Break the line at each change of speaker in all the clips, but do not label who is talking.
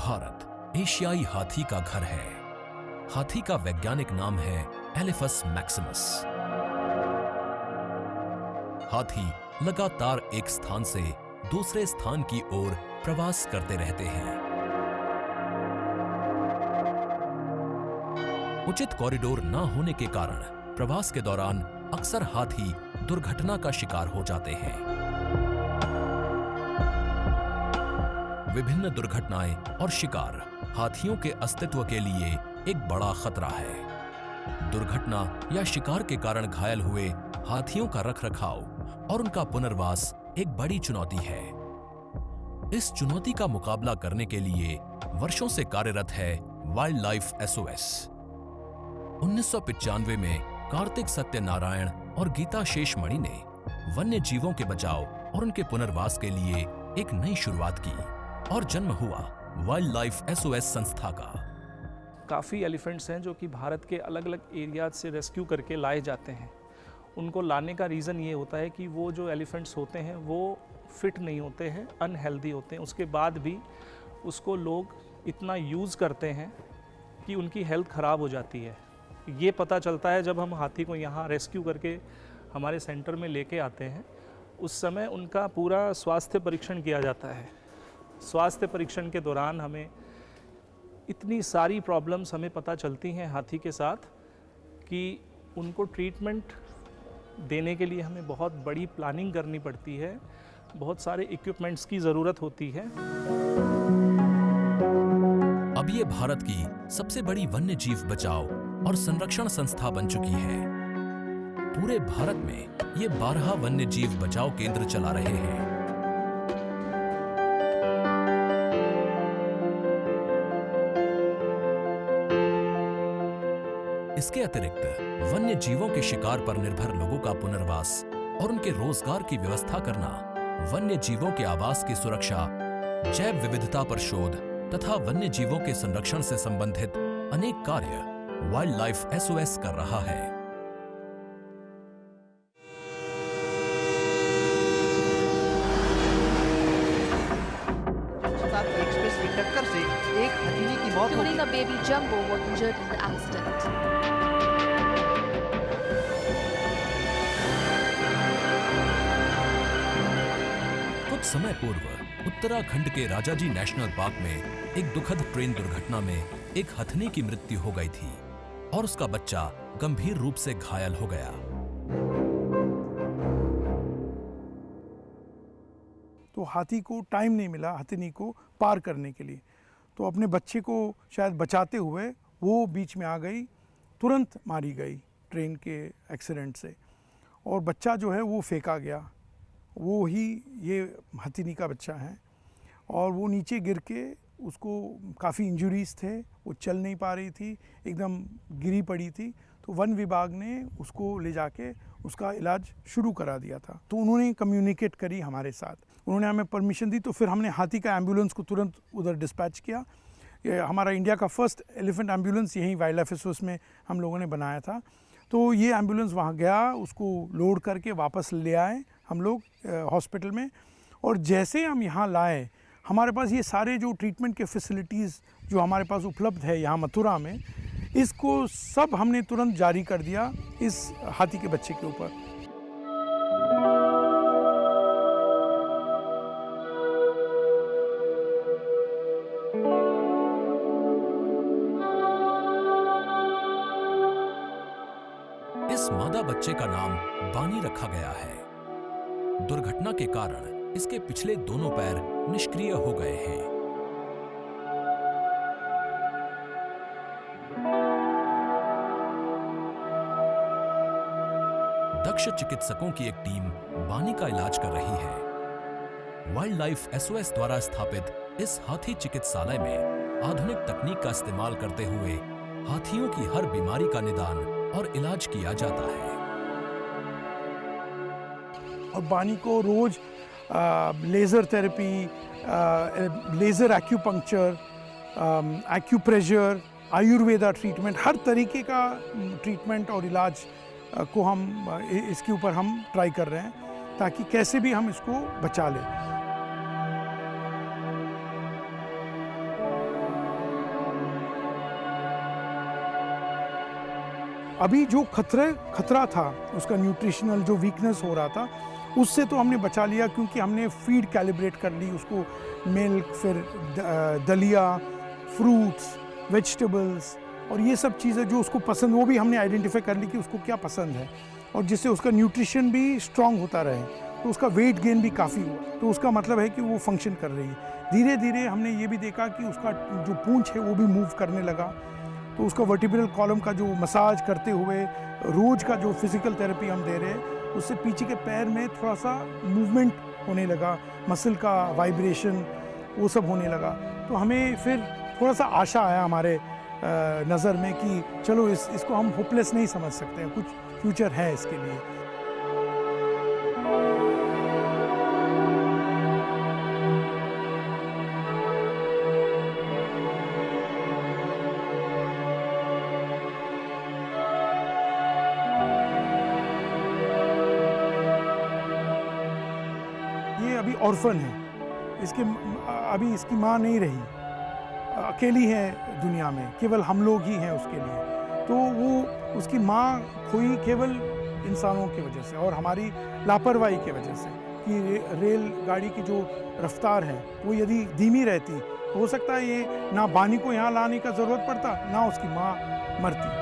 भारत एशियाई हाथी का घर है। हाथी का वैज्ञानिक नाम है एलिफस मैक्सिमस। हाथी लगातार एक स्थान से दूसरे स्थान की ओर प्रवास करते रहते हैं। उचित कॉरिडोर न होने के कारण प्रवास के दौरान अक्सर हाथी दुर्घटना का शिकार हो जाते हैं। विभिन्न दुर्घटनाएं और शिकार हाथियों के अस्तित्व के लिए एक बड़ा खतरा है। दुर्घटना या शिकार के कारण घायल हुए हाथियों का रखरखाव और उनका पुनर्वास एक बड़ी चुनौती है। इस चुनौती का मुकाबला करने के लिए वर्षों से कार्यरत है वाइल्ड लाइफ एसओएस। 1995 में कार्तिक सत्यनारायण और गीता शेषमणि ने वन्य जीवों के बचाव और उनके पुनर्वास के लिए एक नई शुरुआत की और जन्म हुआ वाइल्ड लाइफ एसओएस संस्था का।
काफ़ी एलिफेंट्स हैं जो कि भारत के अलग अलग एरियाज से रेस्क्यू करके लाए जाते हैं। उनको लाने का रीज़न ये होता है कि वो जो एलिफेंट्स होते हैं वो फिट नहीं होते हैं, अनहेल्दी होते हैं। उसके बाद भी उसको लोग इतना यूज़ करते हैं कि उनकी हेल्थ ख़राब हो जाती है। ये पता चलता है जब हम हाथी को यहाँ रेस्क्यू करके हमारे सेंटर में लेके आते हैं। उस समय उनका पूरा स्वास्थ्य परीक्षण किया जाता है। स्वास्थ्य परीक्षण के दौरान हमें इतनी सारी प्रॉब्लम्स हमें पता चलती हैं हाथी के साथ कि उनको ट्रीटमेंट देने के लिए हमें बहुत बड़ी प्लानिंग करनी पड़ती है। बहुत सारे इक्विपमेंट्स की ज़रूरत होती है।
अब ये भारत की सबसे बड़ी वन्य जीव बचाव और संरक्षण संस्था बन चुकी है। पूरे भारत में ये 12 वन्य जीव बचाव केंद्र चला रहे हैं। इसके अतिरिक्त वन्य जीवों के शिकार पर निर्भर लोगों का पुनर्वास और उनके रोजगार की व्यवस्था करना, वन्य जीवों के आवास की सुरक्षा, जैव विविधता पर शोध तथा वन्य जीवों के संरक्षण से संबंधित अनेक कार्य वाइल्ड लाइफ एसओएस कर रहा है।
एक्सप्रेस की टक्कर से एक हथीनी की मौत हो गई।
Baby Jumbo was injured in the accident.
कुछ समय पूर्व उत्तराखंड के राजाजी नेशनल पार्क में एक दुखद ट्रेन दुर्घटना में एक हथनी की मृत्यु हो गई थी और उसका बच्चा गंभीर रूप से घायल हो गया।
तो हाथी को टाइम नहीं मिला हथनी को पार करने के लिए, तो अपने बच्चे को शायद बचाते हुए वो बीच में आ गई, तुरंत मारी गई ट्रेन के एक्सीडेंट से, और बच्चा जो है वो फेंका गया। वो ही ये हथनी का बच्चा है और वो नीचे गिर के उसको काफ़ी इंजरीज थे, वो चल नहीं पा रही थी, एकदम गिरी पड़ी थी। तो वन विभाग ने उसको ले जाके उसका इलाज शुरू करा दिया था। तो उन्होंने कम्युनिकेट करी हमारे साथ, उन्होंने हमें परमिशन दी, तो फिर हमने हाथी का एम्बुलेंस को तुरंत उधर डिस्पैच किया। ये हमारा इंडिया का फर्स्ट एलिफेंट एम्बुलेंस यहीं वाइल्ड लाइफ एसओएस में हम लोगों ने बनाया था। तो ये एम्बुलेंस वहाँ गया, उसको लोड करके वापस ले आए हम लोग हॉस्पिटल में, और जैसे हम यहाँ लाए हमारे पास ये सारे जो ट्रीटमेंट के फैसिलिटीज़ जो हमारे पास उपलब्ध है यहाँ मथुरा में, इसको सब हमने तुरंत जारी कर दिया इस हाथी के बच्चे के ऊपर।
इस मादा बच्चे का नाम बानी रखा गया है। दुर्घटना के कारण इसके पिछले दोनों पैर निष्क्रिय हो गए हैं। दक्ष चिकित्सकों की एक टीम बानी का इलाज कर रही है। वाइल्ड लाइफ एसओएस द्वारा स्थापित इस हाथी चिकित्सालय में आधुनिक तकनीक का इस्तेमाल करते हुए हाथियों की हर बीमारी का निदान और इलाज किया जाता है।
और बानी को रोज laser therapy, laser acupuncture, acupressure, Ayurveda treatment, हर तरीके का ट्रीटमेंट और इलाज को हम इसके ऊपर हम ट्राई कर रहे हैं ताकि कैसे भी हम इसको बचा लें। अभी जो खतरा था, उसका न्यूट्रिशनल जो वीकनेस हो रहा था, उससे तो हमने बचा लिया क्योंकि हमने फीड कैलिब्रेट कर ली उसको, मिल्क, फिर दलिया, फ्रूट्स, वेजिटेबल्स और ये सब चीज़ें जो उसको पसंद, वो भी हमने आइडेंटिफाई कर ली कि उसको क्या पसंद है, और जिससे उसका न्यूट्रिशन भी स्ट्रॉन्ग होता रहे, तो उसका वेट गेन भी काफ़ी हुआ। तो उसका मतलब है कि वो फंक्शन कर रही है। धीरे धीरे हमने ये भी देखा कि उसका जो पूंछ है वो भी मूव करने लगा, तो उसका वर्टिब्रल कॉलम का जो मसाज करते हुए रोज का जो फिजिकल थेरेपी हम दे रहे हैं, उससे पीछे के पैर में थोड़ा सा मूवमेंट होने लगा, मसल का वाइब्रेशन वो सब होने लगा। तो हमें फिर थोड़ा सा आशा आया हमारे नज़र में कि चलो इसको हम होपलेस नहीं समझ सकते हैं, कुछ फ्यूचर है इसके लिए। ये अभी ऑर्फन है, अभी इसकी माँ नहीं रही, अकेली है दुनिया में, केवल हम लोग ही हैं उसके लिए। तो वो उसकी माँ खोई केवल इंसानों की वजह से और हमारी लापरवाही की वजह से कि रेल गाड़ी की जो रफ्तार है वो यदि धीमी रहती, हो सकता है ये ना बानी को यहाँ लाने का ज़रूरत पड़ता, ना उसकी माँ मरती।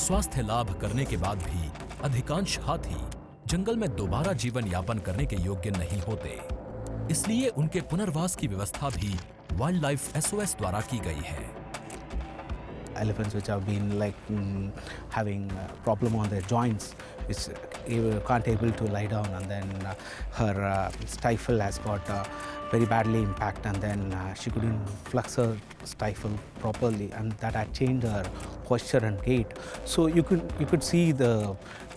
स्वास्थ्य लाभ करने के बाद भी अधिकांश हाथी जंगल में दोबारा जीवन यापन करने के योग्य नहीं होते, इसलिए उनके पुनर्वास की व्यवस्था भी वाइल्ड लाइफ SOS द्वारा की गई है।
Elephants which have been having problem on their joints, which can't able to lie down, and then her stifle has got very badly impact, and then she couldn't flex her stifle properly, and that had changed her posture and gait. So you could see the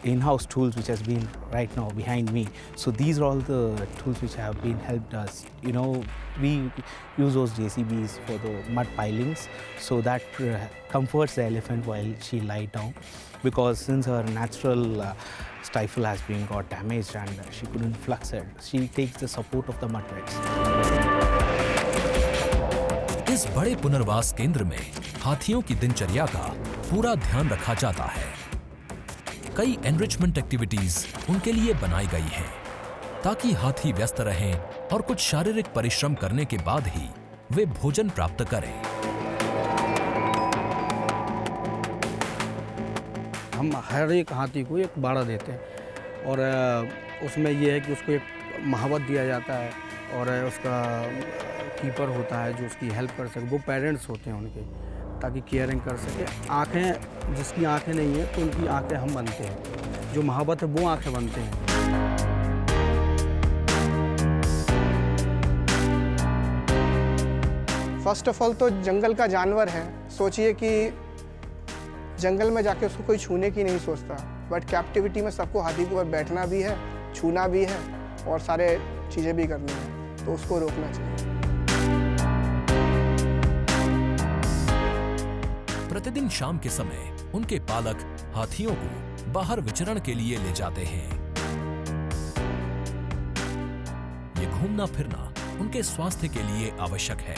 in-house tools which has been right now behind me. So these are all the tools which have been helped us. You know, we use those JCBs for the mud pilings, so that comforts the elephant while she lie down, because since her natural stifle has been got damaged and she couldn't flex it, she takes the support of the mud bricks.
इस बड़े पुनर्वास केंद्र में हाथियों की दिनचर्या का पूरा ध्यान रखा जाता है। कई एनरिचमेंट एक्टिविटीज उनके लिए बनाई गई हैं, ताकि हाथी व्यस्त रहें और कुछ शारीरिक परिश्रम करने के बाद ही वे भोजन प्राप्त करें।
हम हर एक हाथी को एक बाड़ा देते हैं, और उसमें यह है कि उसको एक महावत दिया जाता है, और उसका कीपर होता है जो उसकी हेल्प कर सके। वो पेरेंट्स होते हैं उनके, ताकि केयरिंग कर सके। आँखें, जिसकी आँखें नहीं है तो उनकी आँखें हम बनते हैं, जो महावत है वो आँखें बनते हैं।
फर्स्ट ऑफ ऑल तो जंगल का जानवर है, सोचिए कि जंगल में जाके उसको कोई छूने की नहीं सोचता, बट कैप्टिविटी में सबको हाथी के ऊपर बैठना भी है, छूना भी है और सारे चीज़ें भी करनी है, तो उसको रोकना चाहिए।
प्रतिदिन शाम के समय उनके पालक हाथियों को बाहर विचरण के लिए ले जाते हैं। ये घूमना फिरना उनके स्वास्थ्य के लिए आवश्यक है।